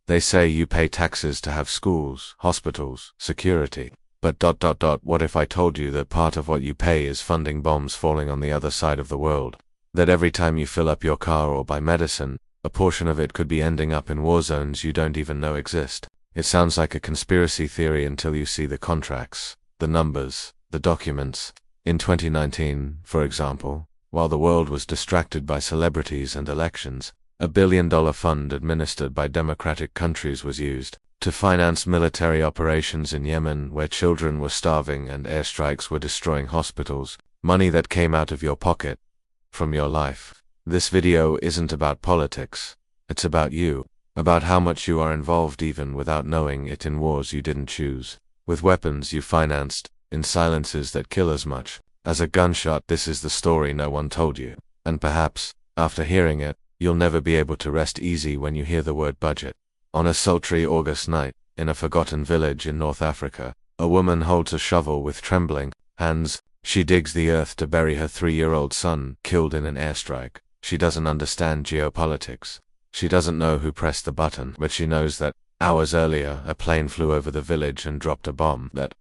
They say you pay taxes to have schools, hospitals, security. But what if I told you that part of what you pay is funding bombs falling on the other side of the world? That every time you fill up your car or buy medicine, a portion of it could be ending up in war zones you don't even know exist. It sounds like a conspiracy theory until you see the contracts, the numbers, the documents. In 2019, for example, while the world was distracted by celebrities and elections, $1 billion fund administered by democratic countries was used to finance military operations in Yemen where children were starving and airstrikes were destroying hospitals, money that came out of your pocket, from your life. This video isn't about politics, it's about you, about how much you are involved even without knowing it in wars you didn't choose, with weapons you financed, in silences that kill as much as a gunshot. This is the story no one told you, and perhaps, after hearing it, you'll never be able to rest easy when you hear the word budget. On a sultry August night, in a forgotten village in North Africa, a woman holds a shovel with trembling hands. She digs the earth to bury her 3-year-old son, killed in an airstrike. She doesn't understand geopolitics. She doesn't know who pressed the button, but she knows that, hours earlier, a plane flew over the village and dropped a bomb. That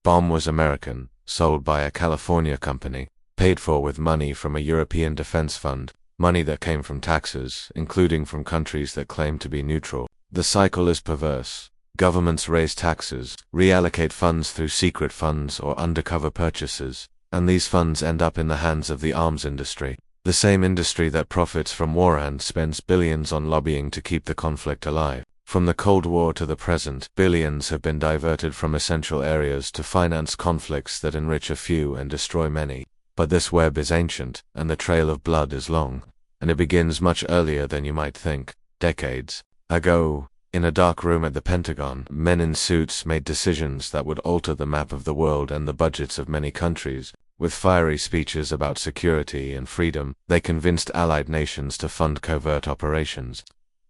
bomb was American, sold by a California company, paid for with money from a European defense fund, money that came from taxes, including from countries that claim to be neutral. The cycle is perverse. Governments raise taxes, reallocate funds through secret funds or undercover purchases, and these funds end up in the hands of the arms industry, the same industry that profits from war and spends billions on lobbying to keep the conflict alive. From the Cold War to the present, billions have been diverted from essential areas to finance conflicts that enrich a few and destroy many. But this web is ancient, and the trail of blood is long, and it begins much earlier than you might think. Decades ago, in a dark room at the Pentagon, men in suits made decisions that would alter the map of the world and the budgets of many countries. With fiery speeches about security and freedom, they convinced allied nations to fund covert operations.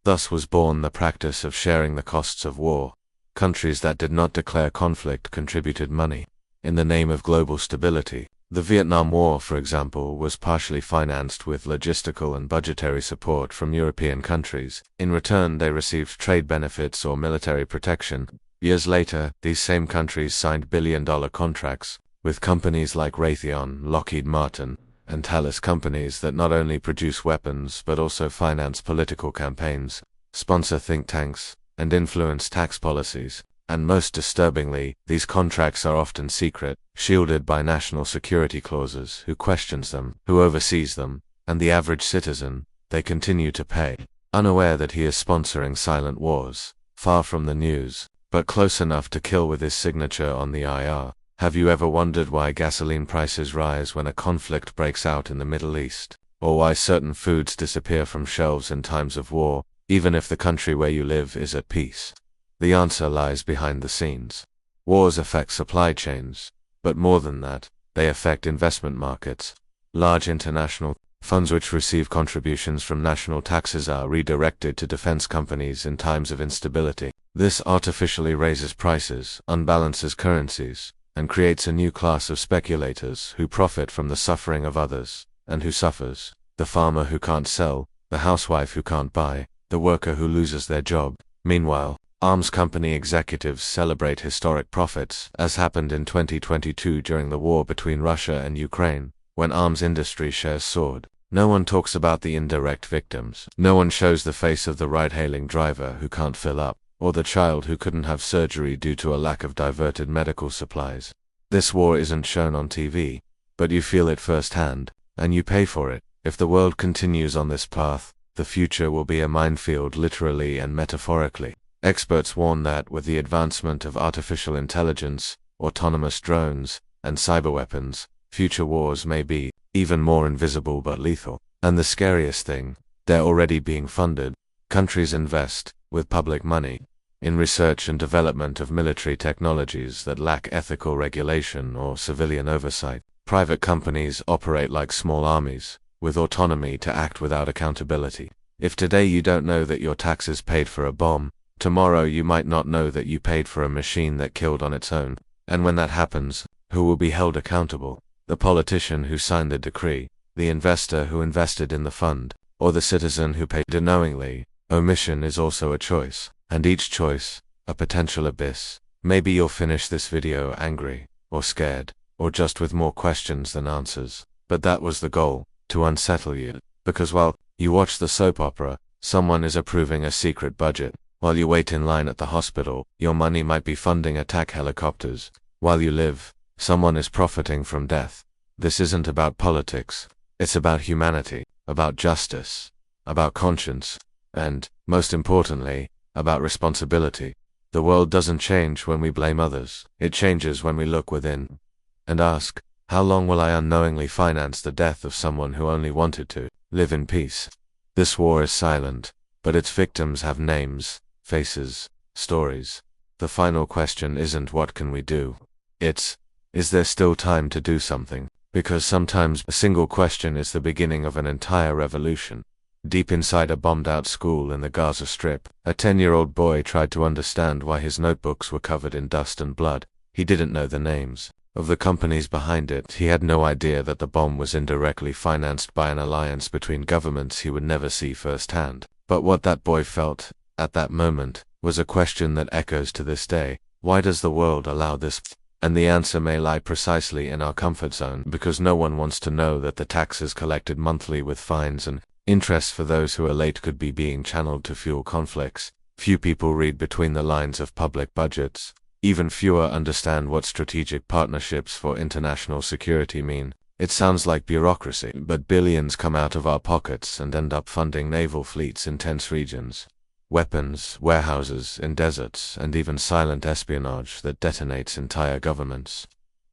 Thus was born the practice of sharing the costs of war. Countries that did not declare conflict contributed money, in the name of global stability. The Vietnam War, for example, was partially financed with logistical and budgetary support from European countries. In return, they received trade benefits or military protection. Years later, these same countries signed billion-dollar contracts with companies like Raytheon, Lockheed Martin, and Thales, companies that not only produce weapons but also finance political campaigns, sponsor think tanks, and influence tax policies. And most disturbingly, these contracts are often secret, shielded by national security clauses. Who questions them? Who oversees them? And the average citizen, they continue to pay, unaware that he is sponsoring silent wars, far from the news, but close enough to kill with his signature on the IR. Have you ever wondered why gasoline prices rise when a conflict breaks out in the Middle East? Or why certain foods disappear from shelves in times of war, even if the country where you live is at peace? The answer lies behind the scenes. Wars affect supply chains, but more than that, they affect investment markets. Large international funds which receive contributions from national taxes are redirected to defense companies in times of instability. This artificially raises prices, unbalances currencies, and creates a new class of speculators who profit from the suffering of others. And who suffers? The farmer who can't sell, the housewife who can't buy, the worker who loses their job. Meanwhile, arms company executives celebrate historic profits, as happened in 2022 during the war between Russia and Ukraine, when arms industry shares soared. No one talks about the indirect victims. No one shows the face of the ride-hailing driver who can't fill up, or the child who couldn't have surgery due to a lack of diverted medical supplies. This war isn't shown on TV, but you feel it firsthand, and you pay for it. If the world continues on this path, the future will be a minefield literally and metaphorically. Experts warn that with the advancement of artificial intelligence, autonomous drones, and cyberweapons, future wars may be even more invisible but lethal. And the scariest thing, they're already being funded. Countries invest, with public money, in research and development of military technologies that lack ethical regulation or civilian oversight. Private companies operate like small armies, with autonomy to act without accountability. If today you don't know that your taxes paid for a bomb, tomorrow you might not know that you paid for a machine that killed on its own. And when that happens, who will be held accountable? The politician who signed the decree, the investor who invested in the fund, or the citizen who paid unknowingly? Omission is also a choice. and each choice, a potential abyss. Maybe you'll finish this video angry, or scared, or just with more questions than answers. But that was the goal, to unsettle you. Because while you watch the soap opera, someone is approving a secret budget. While you wait in line at the hospital, your money might be funding attack helicopters. While you live, someone is profiting from death. This isn't about politics. It's about humanity, about justice, about conscience, and, most importantly, about responsibility. The world doesn't change when we blame others. It changes when we look within and ask, how long will I unknowingly finance the death of someone who only wanted to live in peace? This war is silent, but its victims have names, faces, stories. The final question isn't what can we do? It's, is there still time to do something? Because sometimes a single question is the beginning of an entire revolution. Deep inside a bombed-out school in the Gaza Strip, a 10-year-old boy tried to understand why his notebooks were covered in dust and blood. He didn't know the names of the companies behind it. He had no idea that the bomb was indirectly financed by an alliance between governments he would never see firsthand. But what that boy felt, at that moment, was a question that echoes to this day. Why does the world allow this? And the answer may lie precisely in our comfort zone, because no one wants to know that the taxes collected monthly with fines and interest for those who are late could be being channeled to fuel conflicts. Few people read between the lines of public budgets. Even fewer understand what strategic partnerships for international security mean. It sounds like bureaucracy, but billions come out of our pockets and end up funding naval fleets in tense regions. Weapons, warehouses in deserts, and even silent espionage that detonates entire governments.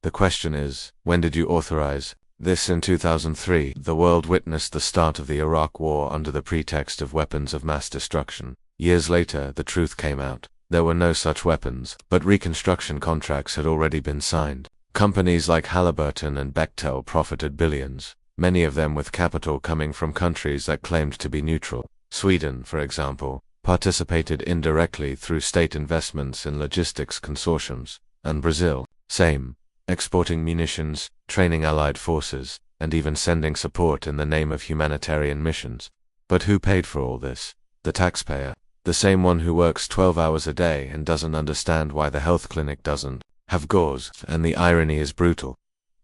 The question is, when did you authorize this? In 2003, the world witnessed the start of the Iraq War under the pretext of weapons of mass destruction. Years later, the truth came out. There were no such weapons, but reconstruction contracts had already been signed. Companies like Halliburton and Bechtel profited billions, many of them with capital coming from countries that claimed to be neutral. Sweden, for example, participated indirectly through state investments in logistics consortiums, and Brazil, same, exporting munitions, training allied forces, and even sending support in the name of humanitarian missions. But who paid for all this? The taxpayer. The same one who works 12 hours a day and doesn't understand why the health clinic doesn't have gauze, and the irony is brutal.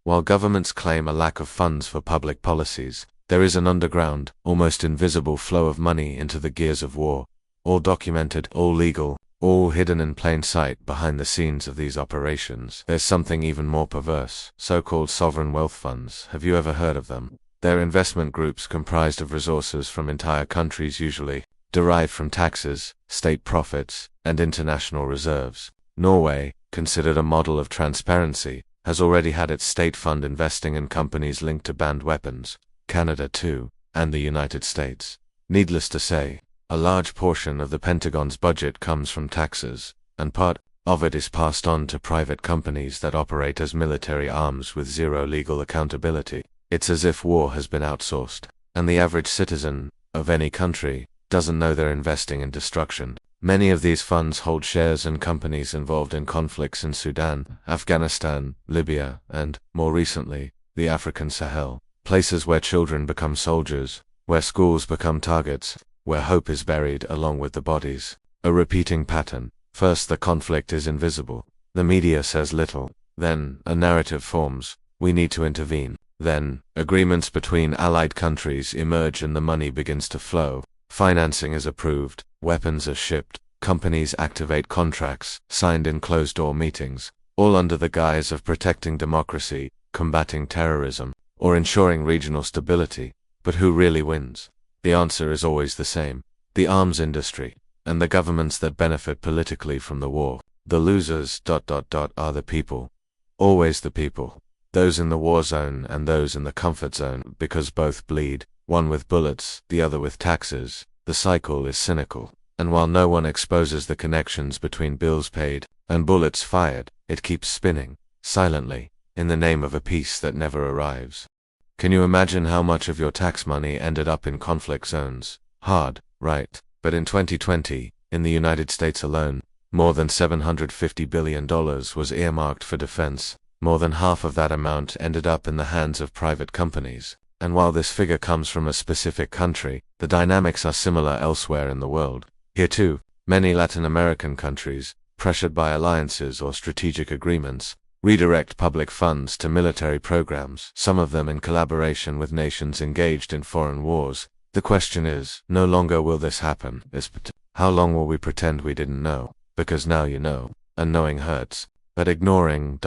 While governments claim a lack of funds for public policies, there is an underground, almost invisible flow of money into the gears of war. All documented, all legal, all hidden in plain sight behind the scenes of these operations. There's something even more perverse. So-called sovereign wealth funds. Have you ever heard of them? They're investment groups comprised of resources from entire countries, usually derived from taxes, state profits, and international reserves. Norway, considered a model of transparency, has already had its state fund investing in companies linked to banned weapons. Canada too, and the United States. Needless to say, a large portion of the Pentagon's budget comes from taxes, and part of it is passed on to private companies that operate as military arms with zero legal accountability. It's as if war has been outsourced, and the average citizen of any country doesn't know they're investing in destruction. Many of these funds hold shares in companies involved in conflicts in Sudan, Afghanistan, Libya, and, more recently, the African Sahel. Places where children become soldiers, where schools become targets, where hope is buried along with the bodies. A repeating pattern. First, the conflict is invisible. The media says little. Then, a narrative forms. We need to intervene. Then, agreements between allied countries emerge and the money begins to flow. Financing is approved. Weapons are shipped. Companies activate contracts, signed in closed-door meetings, all under the guise of protecting democracy, combating terrorism, or ensuring regional stability. But who really wins? The answer is always the same. The arms industry, and the governments that benefit politically from the war. The losers ... are the people. Always the people. Those in the war zone and those in the comfort zone, because both bleed, one with bullets, the other with taxes. The cycle is cynical. And while no one exposes the connections between bills paid and bullets fired, it keeps spinning, silently, in the name of a peace that never arrives. Can you imagine how much of your tax money ended up in conflict zones? Hard, right? But in 2020, in the United States alone, more than $750 billion was earmarked for defense. More than half of that amount ended up in the hands of private companies. And while this figure comes from a specific country, the dynamics are similar elsewhere in the world. Here too, Many Latin American countries, pressured by alliances or strategic agreements, redirect public funds to military programs, some of them in collaboration with nations engaged in foreign wars. The question is, no longer will this happen. How long will we pretend we didn't know? Because now you know, and knowing hurts. But ignoring ...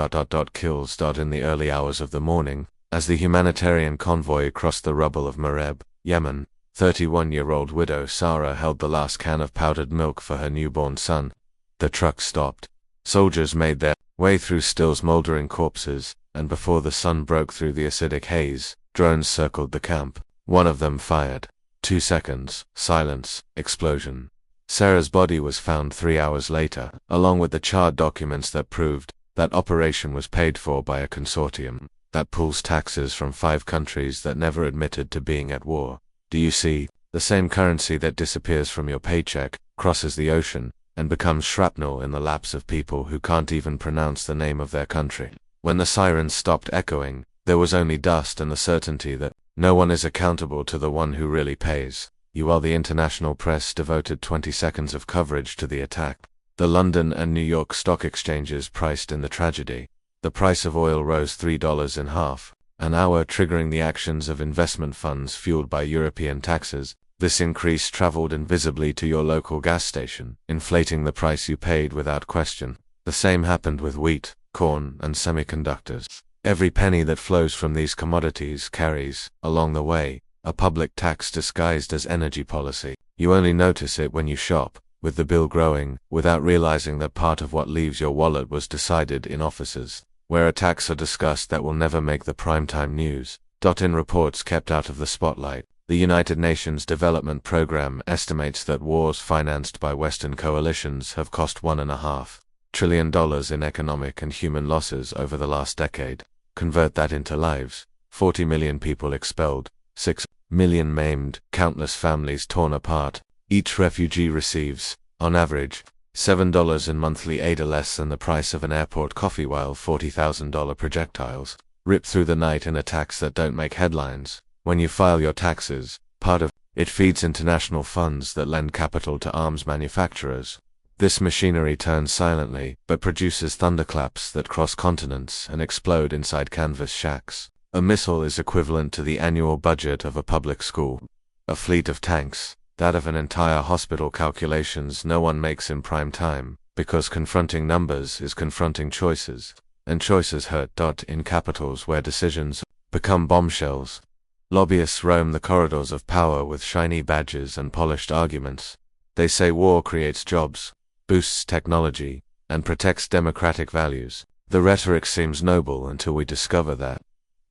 kills ... in the early hours of the morning, as the humanitarian convoy crossed the rubble of Mareb, Yemen, 31-year-old widow Sarah held the last can of powdered milk for her newborn son. The truck stopped. Soldiers made their way through still smoldering corpses, and before the sun broke through the acidic haze, drones circled the camp. One of them fired. 2 seconds, silence, explosion. Sarah's body was found 3 hours later, along with the charred documents that proved that operation was paid for by a consortium that pulls taxes from 5 countries that never admitted to being at war. Do you see? The same currency that disappears from your paycheck, crosses the ocean, and becomes shrapnel in the laps of people who can't even pronounce the name of their country. When the sirens stopped echoing, there was only dust and the certainty that no one is accountable to the one who really pays. While the international press devoted 20 seconds of coverage to the attack, the London and New York stock exchanges priced in the tragedy. The price of oil rose $3 in half an hour, triggering the actions of investment funds fueled by European taxes. This increase traveled invisibly to your local gas station, inflating the price you paid without question. The same happened with wheat, corn, and semiconductors. Every penny that flows from these commodities carries, along the way, a public tax disguised as energy policy. You only notice it when you shop, with the bill growing, without realizing that part of what leaves your wallet was decided in offices, where attacks are discussed that will never make the primetime news. In reports kept out of the spotlight, the United Nations Development Program estimates that wars financed by Western coalitions have cost $1.5 trillion in economic and human losses over the last decade. Convert that into lives: 40 million people expelled, 6 million maimed, countless families torn apart. Each refugee receives, on average, $7 in monthly aid, less than the price of an airport coffee, while $40,000 projectiles rip through the night in attacks that don't make headlines. When you file your taxes, part of it feeds international funds that lend capital to arms manufacturers. This machinery turns silently, but produces thunderclaps that cross continents and explode inside canvas shacks. A missile is equivalent to the annual budget of a public school. A fleet of tanks, that of an entire hospital. Calculations no one makes in prime time, because confronting numbers is confronting choices, and choices hurt. In capitals where decisions become bombshells, lobbyists roam the corridors of power with shiny badges and polished arguments. They say war creates jobs, boosts technology, and protects democratic values. The rhetoric seems noble until we discover that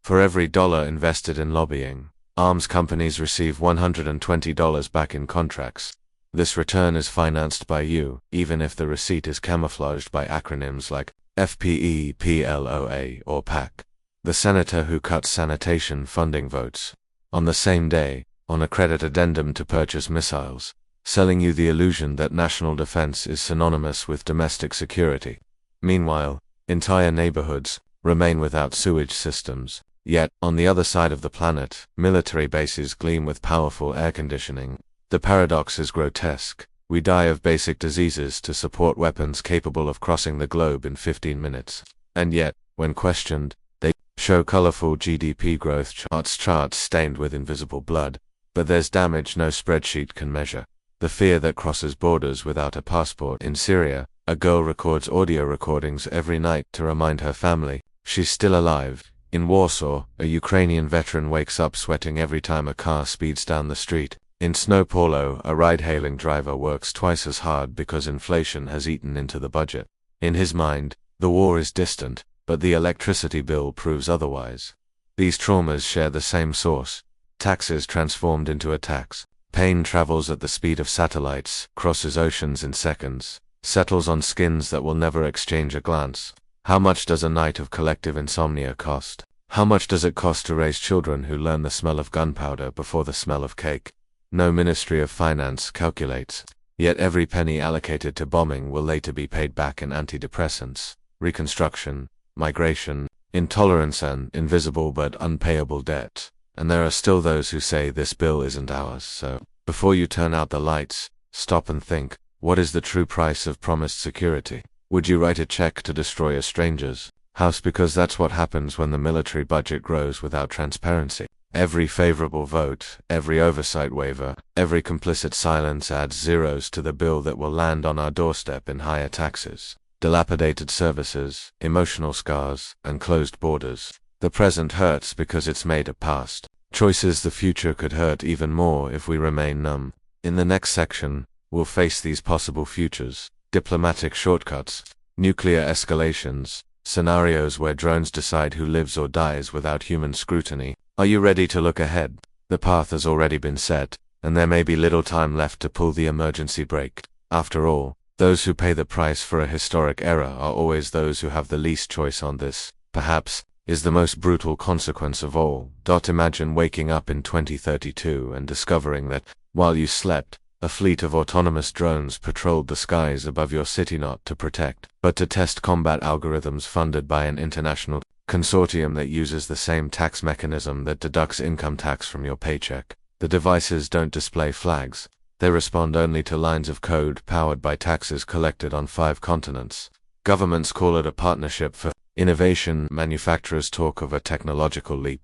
for every dollar invested in lobbying, arms companies receive $120 back in contracts. This return is financed by you, even if the receipt is camouflaged by acronyms like FPE, PLOA, or PAC. The senator who cuts sanitation funding votes on the same day on a credit addendum to purchase missiles, selling you the illusion that national defense is synonymous with domestic security. Meanwhile, entire neighborhoods remain without sewage systems. Yet, on the other side of the planet, military bases gleam with powerful air conditioning. The paradox is grotesque. We die of basic diseases to support weapons capable of crossing the globe in 15 minutes. And yet, when questioned, they show colorful GDP growth charts stained with invisible blood. But there's damage no spreadsheet can measure. The fear that crosses borders without a passport. In Syria, a girl records audio recordings every night to remind her family she's still alive. In Warsaw, a Ukrainian veteran wakes up sweating every time a car speeds down the street. In São Paulo, a ride-hailing driver works twice as hard because inflation has eaten into the budget. In his mind, the war is distant, but the electricity bill proves otherwise. These traumas share the same source: taxes transformed into attacks. Pain travels at the speed of satellites, crosses oceans in seconds, settles on skins that will never exchange a glance. How much does a night of collective insomnia cost? How much does it cost to raise children who learn the smell of gunpowder before the smell of cake? No Ministry of Finance calculates. Yet every penny allocated to bombing will later be paid back in antidepressants, reconstruction, migration, intolerance, and invisible but unpayable debt. And there are still those who say this bill isn't ours. So, before you turn out the lights, stop and think. What is the true price of promised security? Would you write a check to destroy a stranger's house? Because that's what happens when the military budget grows without transparency. Every favorable vote, every oversight waiver, every complicit silence adds zeros to the bill that will land on our doorstep in higher taxes, dilapidated services, emotional scars, and closed borders. The present hurts because it's made a past choices. The future could hurt even more if we remain numb. In the next section, we'll face these possible futures: diplomatic shortcuts, nuclear escalations, scenarios where drones decide who lives or dies without human scrutiny. Are you ready to look ahead? The path has already been set, and there may be little time left to pull the emergency brake. After all, those who pay the price for a historic error are always those who have the least choice on this. Perhaps is the most brutal consequence of all. Imagine waking up in 2032 and discovering that, while you slept, a fleet of autonomous drones patrolled the skies above your city, not to protect, but to test combat algorithms funded by an international consortium that uses the same tax mechanism that deducts income tax from your paycheck. The devices don't display flags. They respond only to lines of code powered by taxes collected on 5 continents. Governments call it a partnership for innovation. Manufacturers talk of a technological leap.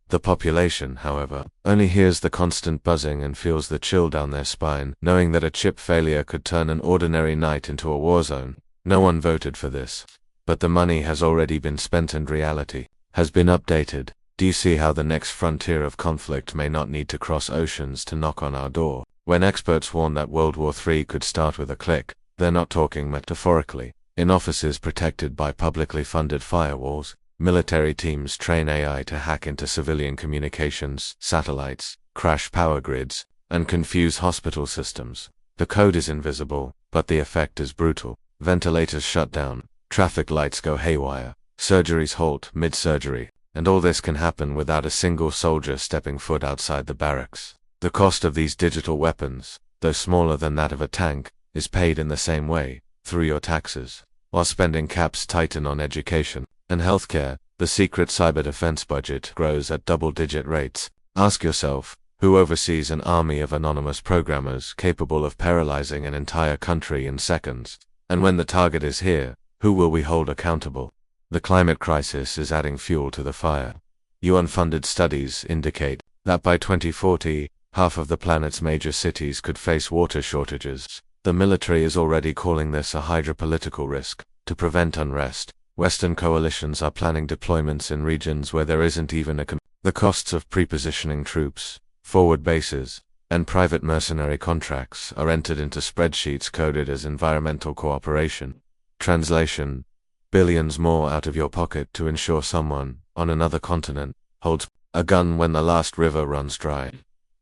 The population, however, only hears the constant buzzing and feels the chill down their spine, knowing that a chip failure could turn an ordinary night into a war zone. No one voted for this, but the money has already been spent and reality has been updated. Do you see how the next frontier of conflict may not need to cross oceans to knock on our door? When experts warn that World War III could start with a click, they're not talking metaphorically. In offices protected by publicly funded firewalls, military teams train AI to hack into civilian communications, satellites, crash power grids, and confuse hospital systems. The code is invisible, but the effect is brutal. Ventilators shut down, traffic lights go haywire, surgeries halt mid-surgery, and all this can happen without a single soldier stepping foot outside the barracks. The cost of these digital weapons, though smaller than that of a tank, is paid in the same way, through your taxes. While spending caps tighten on education and healthcare, the secret cyber defense budget grows at double-digit rates. Ask yourself, who oversees an army of anonymous programmers capable of paralyzing an entire country in seconds? And when the target is here, who will we hold accountable? The climate crisis is adding fuel to the fire. UN-funded studies indicate that by 2040, half of the planet's major cities could face water shortages. The military is already calling this a hydropolitical risk. To prevent unrest, Western coalitions are planning deployments in regions where there isn't even a The costs of prepositioning troops, forward bases, and private mercenary contracts are entered into spreadsheets coded as environmental cooperation. Translation: billions more out of your pocket to ensure someone, on another continent, holds a gun when the last river runs dry.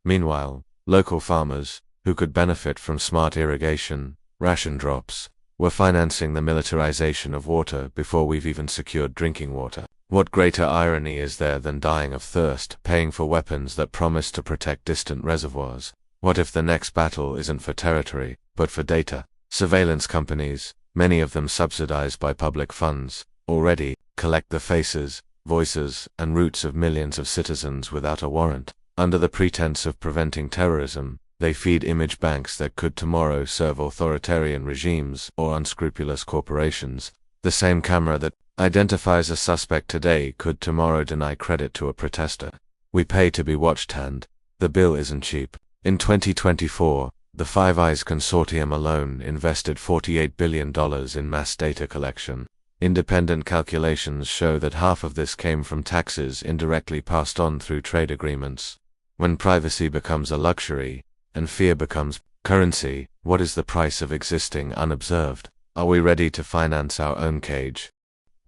Meanwhile, local farmers, who could benefit from smart irrigation, ration drops, were financing the militarization of water before we've even secured drinking water. What greater irony is there than dying of thirst, paying for weapons that promise to protect distant reservoirs? What if the next battle isn't for territory, but for data? Surveillance companies, many of them subsidized by public funds, already collect the faces, voices, and roots of millions of citizens without a warrant. Under the pretense of preventing terrorism, they feed image banks that could tomorrow serve authoritarian regimes or unscrupulous corporations. The same camera that identifies a suspect today could tomorrow deny credit to a protester. We pay to be watched, and the bill isn't cheap. In 2024, the Five Eyes Consortium alone invested $48 billion in mass data collection. Independent calculations show that half of this came from taxes indirectly passed on through trade agreements. When privacy becomes a luxury, and fear becomes currency, what is the price of existing unobserved? Are we ready to finance our own cage?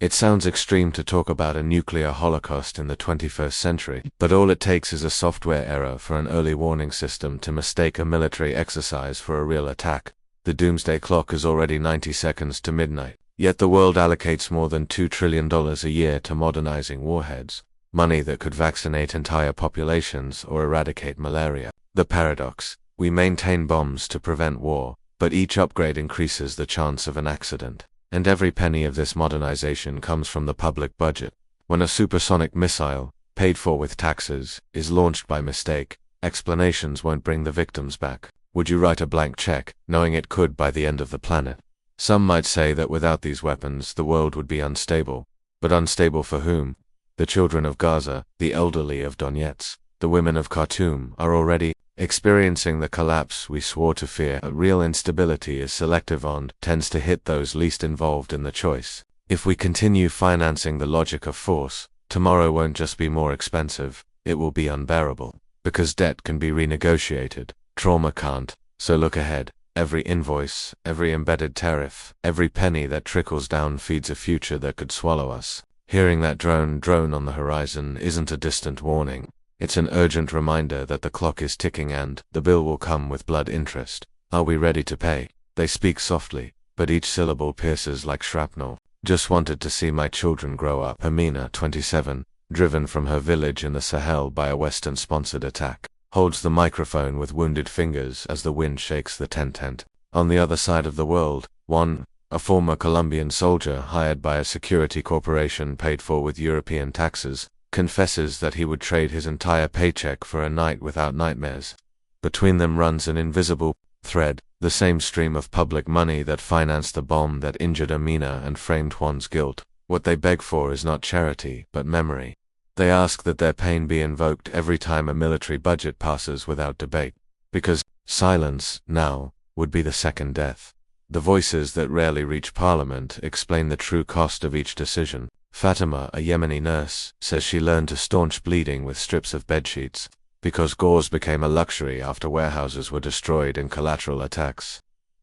It sounds extreme to talk about a nuclear holocaust in the 21st century, but all it takes is a software error for an early warning system to mistake a military exercise for a real attack. The doomsday clock is already 90 seconds to midnight, yet the world allocates more than $2 trillion a year to modernizing warheads, money that could vaccinate entire populations or eradicate malaria. The paradox: we maintain bombs to prevent war, but each upgrade increases the chance of an accident. And every penny of this modernization comes from the public budget. When a supersonic missile, paid for with taxes, is launched by mistake, explanations won't bring the victims back. Would you write a blank check, knowing it could by the end of the planet? Some might say that without these weapons, the world would be unstable. But unstable for whom? The children of Gaza, the elderly of Donetsk, the women of Khartoum are already experiencing the collapse we swore to fear. Real instability is selective and tends to hit those least involved in the choice. If we continue financing the logic of force, tomorrow won't just be more expensive, it will be unbearable. Because debt can be renegotiated, trauma can't. So look ahead. Every invoice, every embedded tariff, every penny that trickles down feeds a future that could swallow us. Hearing that drone on the horizon isn't a distant warning. It's an urgent reminder that the clock is ticking and the bill will come with blood interest. Are we ready to pay? They speak softly, but each syllable pierces like shrapnel. Just wanted to see my children grow up. Amina, 27, driven from her village in the Sahel by a Western-sponsored attack, holds the microphone with wounded fingers as the wind shakes the tent. On the other side of the world, a former Colombian soldier hired by a security corporation paid for with European taxes, confesses that he would trade his entire paycheck for a night without nightmares. Between them runs an invisible thread, the same stream of public money that financed the bomb that injured Amina and framed Juan's guilt. What they beg for is not charity, but memory. They ask that their pain be invoked every time a military budget passes without debate. Because silence, now, would be the second death. The voices that rarely reach Parliament explain the true cost of each decision. Fatima, a Yemeni nurse, says she learned to staunch bleeding with strips of bedsheets, because gauze became a luxury after warehouses were destroyed in collateral attacks.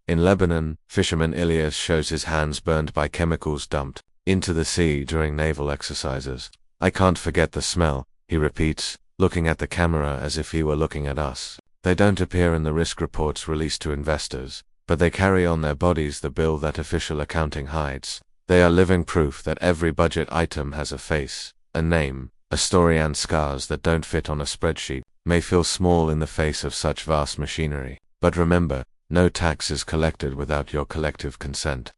In Lebanon, fisherman Ilyas shows his hands burned by chemicals dumped into the sea during naval exercises. I can't forget the smell, he repeats, looking at the camera as if he were looking at us. They don't appear in the risk reports released to investors, but they carry on their bodies the bill that official accounting hides. They are living proof that every budget item has a face, a name, a story, and scars that don't fit on a spreadsheet may feel small in the face of such vast machinery. But remember, no tax is collected without your collective consent.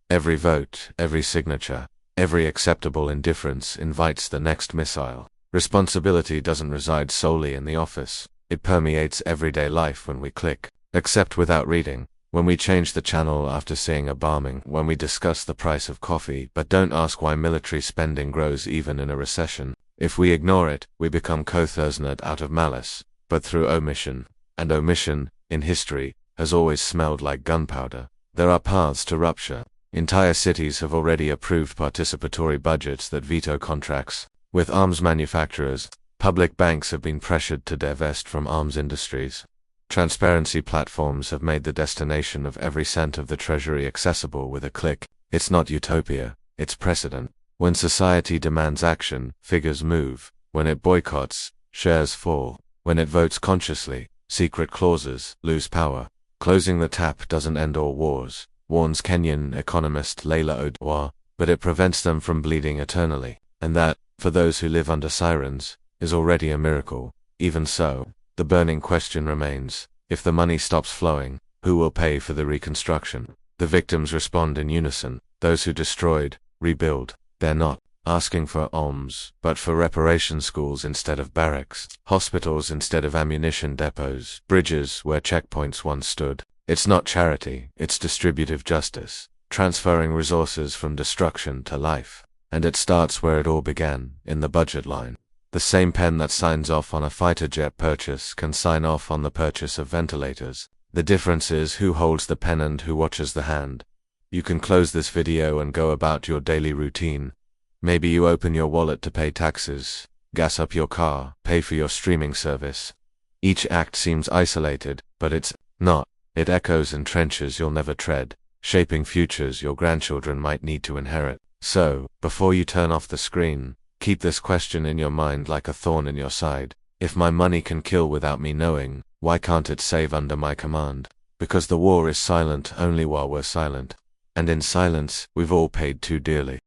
Every vote, every signature, every acceptable indifference invites the next missile. Responsibility doesn't reside solely in the office. It permeates everyday life when we click, accept without reading, when we change the channel after seeing a bombing, when we discuss the price of coffee but don't ask why military spending grows even in a recession. If we ignore it, we become co-thurs not out of malice, but through omission. And omission, in history, has always smelled like gunpowder. There are paths to rupture. Entire cities have already approved participatory budgets that veto contracts with arms manufacturers. Public banks have been pressured to divest from arms industries. Transparency platforms have made the destination of every cent of the treasury accessible with a click. It's not utopia, it's precedent. When society demands action, figures move. When it boycotts, shares fall. When it votes consciously, secret clauses lose power. Closing the tap doesn't end all wars, warns Kenyan economist Leila Odwa, but it prevents them from bleeding eternally. And that, for those who live under sirens, is already a miracle. Even so, the burning question remains, if the money stops flowing, who will pay for the reconstruction? The victims respond in unison. Those who destroyed, rebuild. They're not asking for alms, but for reparation schools instead of barracks, hospitals instead of ammunition depots, bridges where checkpoints once stood. It's not charity, it's distributive justice, transferring resources from destruction to life. And it starts where it all began, in the budget line. The same pen that signs off on a fighter jet purchase can sign off on the purchase of ventilators. The difference is who holds the pen and who watches the hand. You can close this video and go about your daily routine. Maybe you open your wallet to pay taxes, gas up your car, pay for your streaming service. Each act seems isolated, but it's not. It echoes in trenches you'll never tread, shaping futures your grandchildren might need to inherit. So, before you turn off the screen, keep this question in your mind like a thorn in your side. If my money can kill without me knowing, why can't it save under my command? Because the war is silent only while we're silent. And in silence, we've all paid too dearly.